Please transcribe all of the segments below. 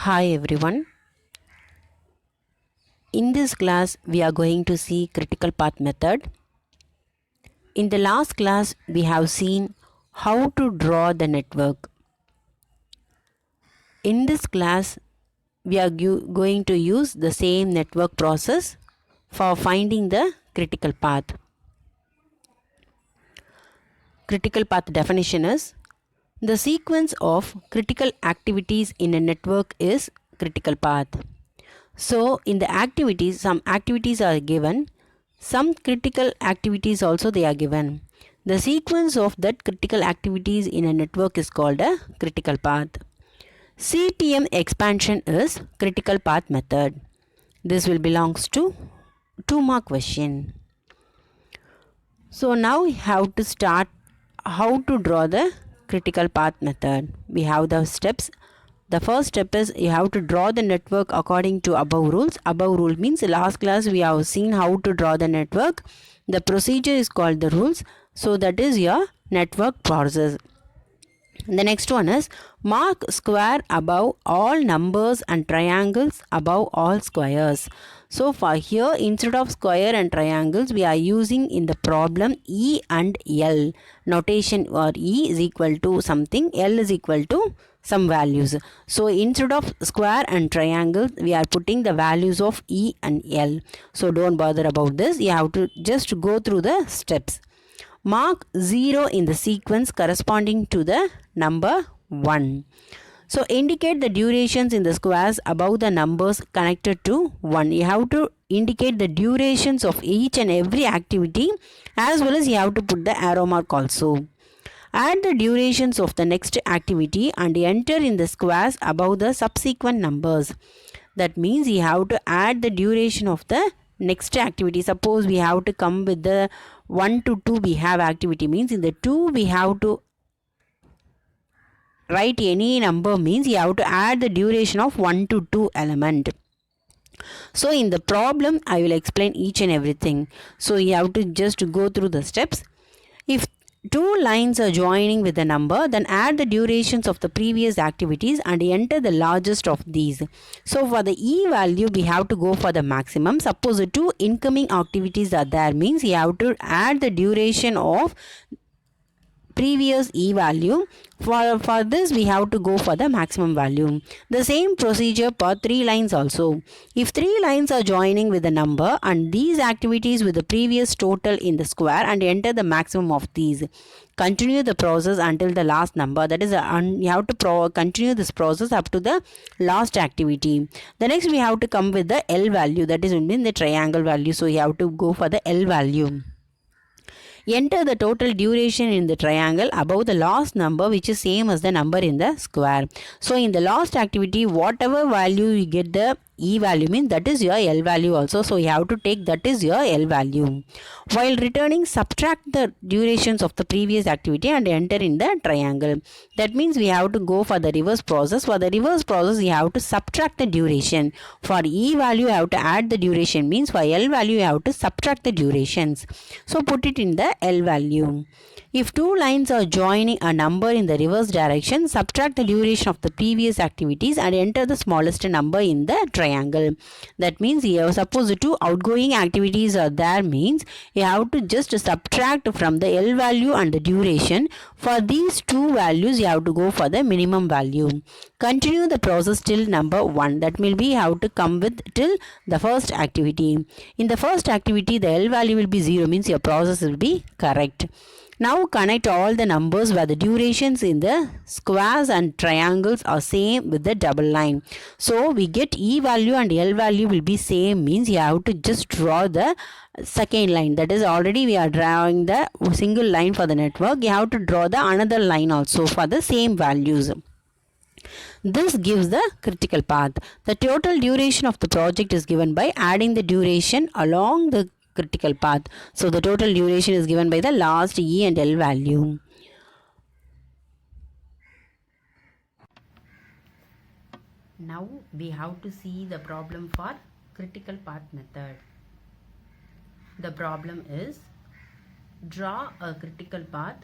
Hi everyone. In this class, we are going to see critical path method. In the last class, we have seen how to draw the network. In this class, we are going to use the same network process for finding the critical path. Critical path definition is the sequence of critical activities in a network is critical path. So in the activities, some activities are given, some critical activities also they are given. The sequence of that critical activities in a network is called a critical path. CTM expansion is critical path method. This will belongs to 2-mark question. So now we have to start how to draw the critical path method. We have the steps. The first step is you have to draw the network according to above rules. Above rule means last class we have seen how to draw the network. The procedure is called the rules. So that is your network process. The next one is mark square above all numbers and triangles above all squares. So for here instead of square and triangles we are using in the problem E and L notation, or E is equal to something, L is equal to some values. So instead of square and triangles we are putting the values of E and L. So don't bother about this. You have to just go through the steps. Mark 0 in the sequence corresponding to the number 1. So indicate the durations in the squares above the numbers connected to 1. You have to indicate the durations of each and every activity, as well as you have to put the arrow mark also. Add the durations of the next activity and enter in the squares above the subsequent numbers. That means you have to add the duration of the next activity. Suppose we have to come with the 1 to 2 we have activity, means in the 2 we have to write any number, means you have to add the duration of 1 to 2 element. So in the problem I will explain each and everything. So you have to just go through the steps. If two lines are joining with a number, then add the durations of the previous activities and enter the largest of these. So for the E value, we have to go for the maximum. Suppose the two incoming activities are there, means you have to add the duration of previous E value. For this we have to go for the maximum value. The same procedure for 3 lines also. If 3 lines are joining with a number and these activities with the previous total in the square and enter the maximum of these. Continue the process until the last number, that is you have to continue this process up to the last activity. The next we have to come with the L value, that is in the triangle value. So you have to go for the L value. Enter the total duration in the triangle above the last number, which is same as the number in the square. So in the last activity, whatever value you get the E value, means that is your L value also. So you have to take that is your L value. While returning, subtract the durations of the previous activity and enter in the triangle. That means we have to go for the reverse process. For the reverse process, you have to subtract the duration. For E value, you have to add the duration, means for L value, you have to subtract the durations. So put it in the L value. If two lines are joining a number in the reverse direction, subtract the duration of the previous activities and enter the smallest number in the triangle. That means here, suppose the two outgoing activities are there, means you have to just subtract from the L value and the duration. For these two values, you have to go for the minimum value. Continue the process till number 1. That will be how to come with till the first activity. In the first activity, the L value will be 0, means your process will be correct. Now connect all the numbers where the durations in the squares and triangles are same with the double line. So we get E value and L value will be same, means you have to just draw the second line. That is already we are drawing the single line for the network. You have to draw the another line also for the same values. This gives the critical path. The total duration of the project is given by adding the duration along the critical path. So the total duration is given by the last E and L value. Now we have to see the problem for critical path method. The problem is draw a critical path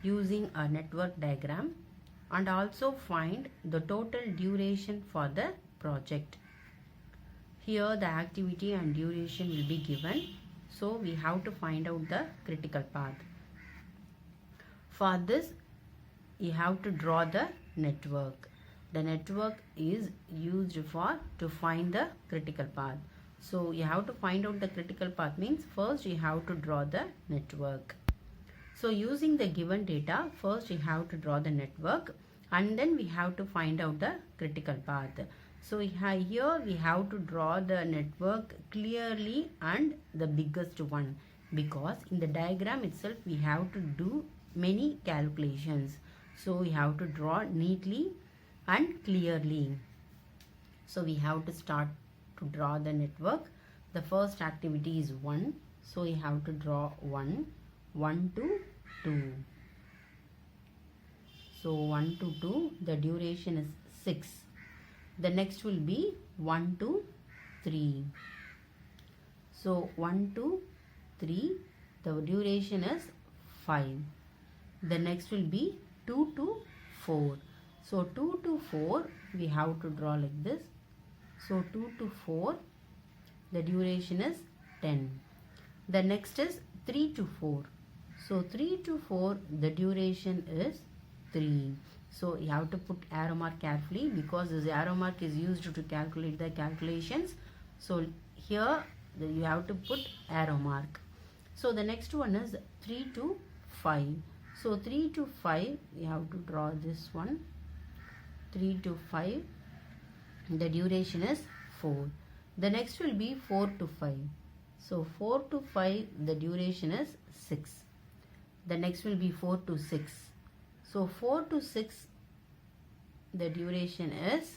using a network diagram and also find the total duration for the project. Here the activity and duration will be given, so we have to find out the critical path. For this you have to draw the network. The network is used for to find the critical path. So you have to find out the critical path means first you have to draw the network. So using the given data, first you have to draw the network and then we have to find out the critical path. So here we have to draw the network clearly and the biggest one, because in the diagram itself we have to do many calculations. So we have to draw neatly and clearly. So we have to start to draw the network. The first activity is 1. So we have to draw 1 to 2. So 1 to 2, the duration is 6. The next will be 1 to 3. So 1 to 3, the duration is 5. The next will be 2 to 4. So 2 to 4 we have to draw like this. So 2 to 4, the duration is 10. The next is 3 to 4. So 3 to 4, the duration is 3. So you have to put arrow mark carefully, because this arrow mark is used to calculate the calculations. So here you have to put arrow mark. So the next one is 3 to 5. So 3 to 5, we have to draw this one. 3 to 5, the duration is 4. The next will be 4 to 5. So 4 to 5, the duration is 6. The next will be 4 to 6. So 4 to 6, the duration is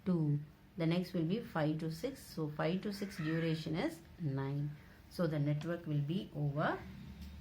2. The next will be 5 to 6. So 5 to 6 duration is 9. So the network will be over.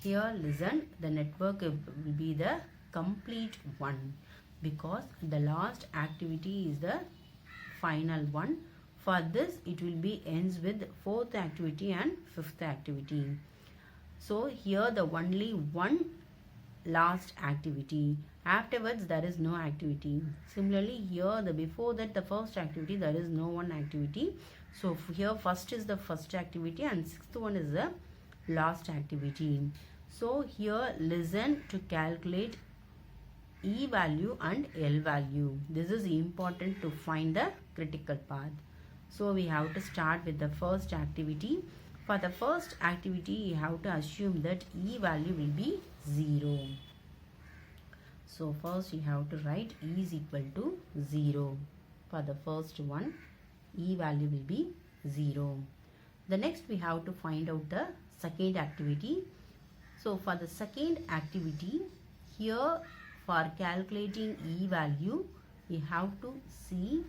Here listen, the network will be the complete one, because the last activity is the final one. For this it will be ends with 4th activity and 5th activity. So here the only one last activity, afterwards there is no activity. Similarly here the before that the first activity, there is no one activity. So here first is the first activity and 6th one is the last activity. So here listen to calculate E value and L value. This is important to find the critical path. So we have to start with the first activity. For the first activity, you have to assume that E value will be 0. So first you have to write E is equal to 0. For the first one, E value will be 0. The next we have to find out the second activity. So for the second activity, here for calculating E value, we have to see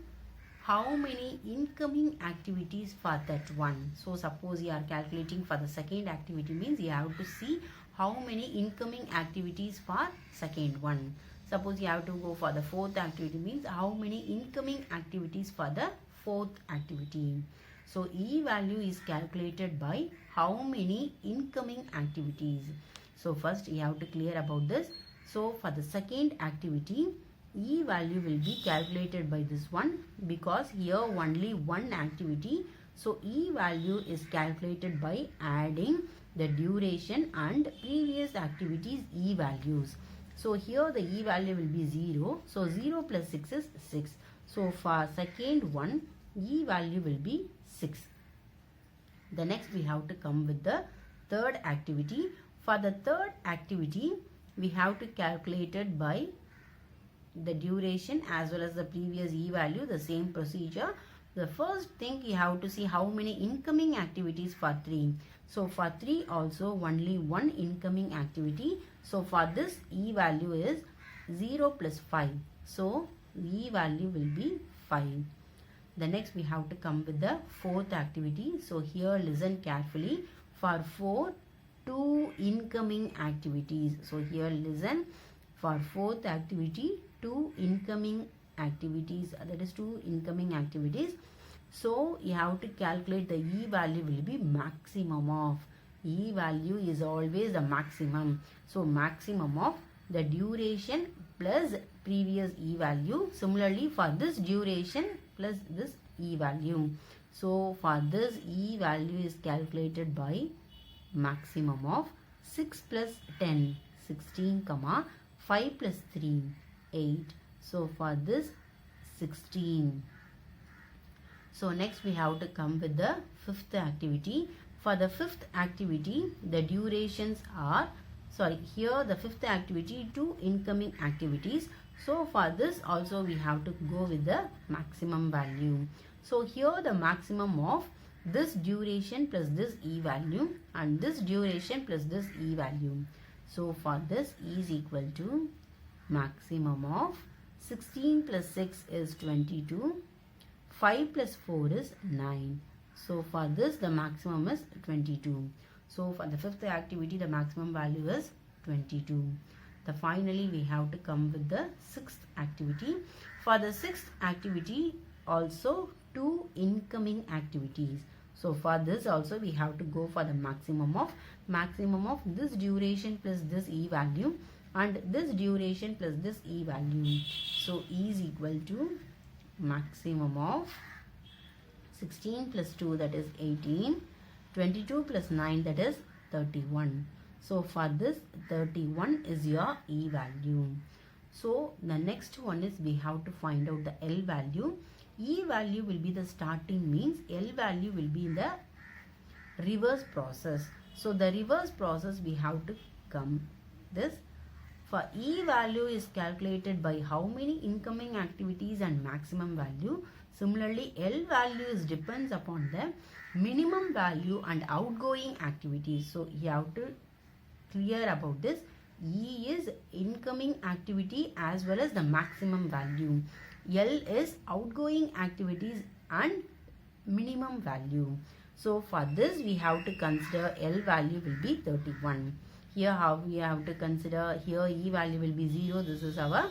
how many incoming activities for that one. So suppose you are calculating for the second activity, means you have to see how many incoming activities for second one. Suppose you have to go for the fourth activity, means how many incoming activities for the fourth activity. So E value is calculated by how many incoming activities. So first you have to clear about this. So for the second activity, E value will be calculated by this one, because here only one activity. So E value is calculated by adding the duration and previous activities E values. So here the E value will be 0. So 0 plus 6 is 6. So for second one, E value will be 6. The next we have to come with the third activity. For the third activity, we have to calculate it by the duration as well as the previous E value, the same procedure. The first thing you have to see how many incoming activities for 3. So for 3 also only one incoming activity. So for this E value is 0 plus 5. So E value will be 5. The next we have to come with the fourth activity. So here listen carefully. For 4, 2 incoming activities. So here listen, for fourth activity, 2 incoming activities, that is 2 incoming activities. So you have to calculate the E value will be maximum of. E value is always the maximum. So maximum of the duration plus previous E value. Similarly, for this duration plus this E value. So for this E value is calculated by maximum of 6 plus 10, 16, comma 5 plus 3, 8. So for this 16. So next we have to come with the fifth activity. For the fifth activity, the durations are, here the fifth activity, 2 incoming activities. So for this also we have to go with the maximum value. So here the maximum of this duration plus this E value and this duration plus this E value. So for this E is equal to maximum of 16 plus 6 is 22. 5 plus 4 is 9. So for this the maximum is 22. So for the fifth activity the maximum value is 22. Finally we have to come with the sixth activity. For the sixth activity also 2 incoming activities. So for this also we have to go for the maximum of this duration plus this E value and this duration plus this E value. So E is equal to maximum of 16 plus 2, that is 18, 22 plus 9, that is 31. So for this 31 is your E value. So the next one is we have to find out the L value. E value will be the starting, means L value will be in the reverse process. So the reverse process we have to come this. For E value is calculated by how many incoming activities and maximum value. Similarly, L value depends upon the minimum value and outgoing activities. So you have to clear about this. E is incoming activity as well as the maximum value. L is outgoing activities and minimum value. So for this we have to consider L value will be 31. Here how we have to consider, here E value will be 0. This is our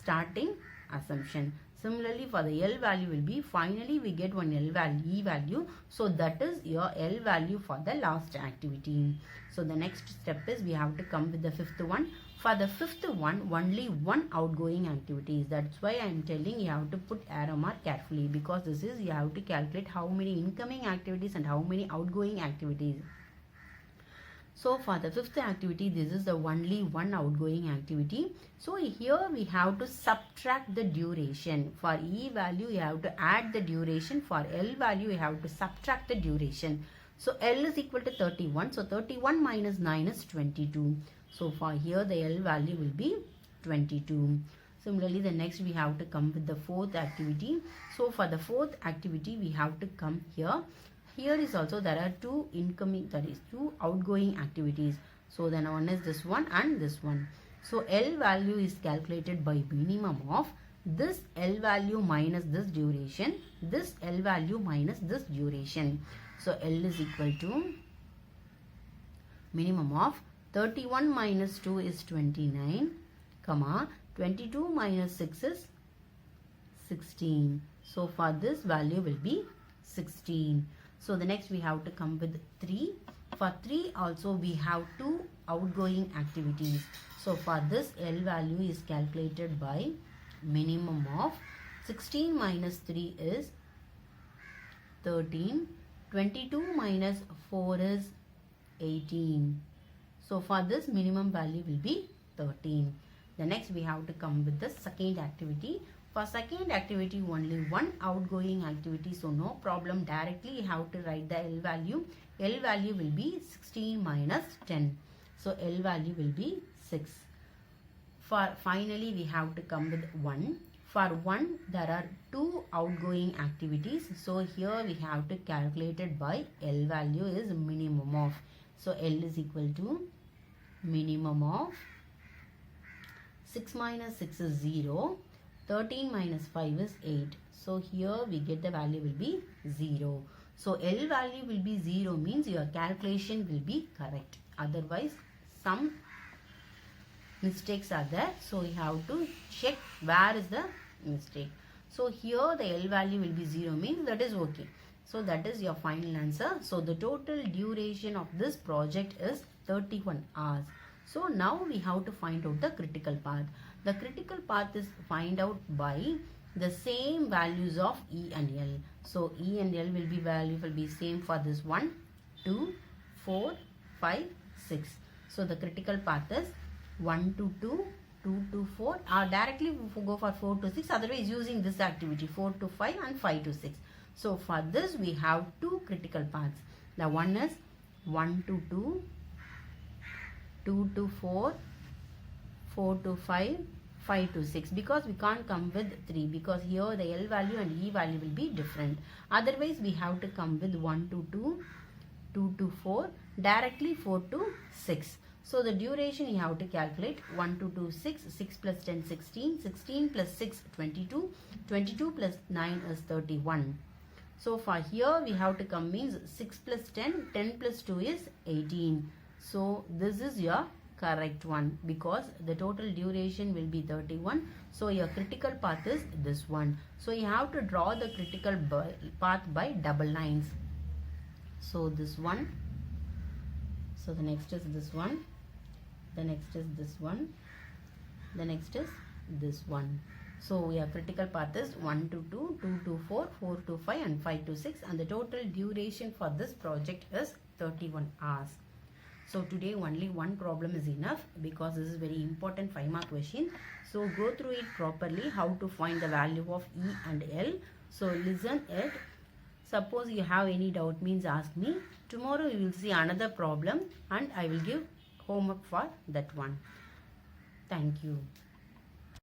starting assumption. Similarly for the L value will be, finally we get one E value. So that is your L value for the last activity. So the next step is we have to come with the fifth one. For the fifth one, only one outgoing activity. That's why I am telling you have to put arrow mark carefully, because this is you have to calculate how many incoming activities and how many outgoing activities. So for the fifth activity, this is the only one outgoing activity. So here we have to subtract the duration. For E value, you have to add the duration. For L value, you have to subtract the duration. So L is equal to 31. So 31 minus 9 is 22. So for here, the L value will be 22. Similarly, the next we have to come with the fourth activity. So for the fourth activity, we have to come here. Here is also there are 2 incoming, that is 2 outgoing activities. So then one is this one and this one. So L value is calculated by minimum of this L value minus this duration, this L value minus this duration. So L is equal to minimum of 31 minus 2 is 29, comma 22 minus 6 is 16. So for this value will be 16. So the next we have to come with 3. For 3 also we have 2 outgoing activities. So for this L value is calculated by minimum of 16 minus 3 is 13. 22 minus 4 is 18. So for this minimum value will be 13. The next we have to come with the second activity. For second activity, only one outgoing activity, so no problem. Directly you have to write the L value. L value will be 16 minus 10. So L value will be 6. For finally we have to come with 1. For 1 there are 2 outgoing activities. So here we have to calculate it by L value is minimum of. So L is equal to minimum of 6 minus 6 is 0. 13 minus 5 is 8. So here we get the value will be 0. So L value will be 0 means your calculation will be correct. Otherwise some mistakes are there. So you have to check where is the mistake. So here the L value will be 0 means that is okay. So that is your final answer. So the total duration of this project is 31 hours. So now we have to find out the critical path. The critical path is find out by the same values of E and L. So E and L will be same for this 1, 2, 4, 5, 6. So the critical path is 1 to 2, 2 to 4, or directly go for 4 to 6, otherwise using this activity 4 to 5 and 5 to 6. So for this we have two critical paths. The one is 1 to 2, 2 to 4, 4 to 5, 5 to 6, because we can't come with 3, because here the L value and E value will be different. Otherwise we have to come with 1 to 2, 2 to 4, directly 4 to 6. So the duration you have to calculate 1 to 2, 6, 6 plus 10, 16, 16 plus 6, 22, 22 plus 9 is 31. So for here we have to come means 6 plus 10, 10 plus 2 is 18. So this is your correct one, because the total duration will be 31. So your critical path is this one. So you have to draw the critical path by double lines. So this one. So the next is this one. The next is this one. The next is this one. So your critical path is 1 to 2, 2 to 4, 4 to 5 and 5 to 6, and the total duration for this project is 31 hours. So today only one problem is enough, because this is very important 5-mark question. So go through it properly, how to find the value of E and L. So listen it. Suppose you have any doubt means ask me. Tomorrow you will see another problem and I will give homework for that one. Thank you.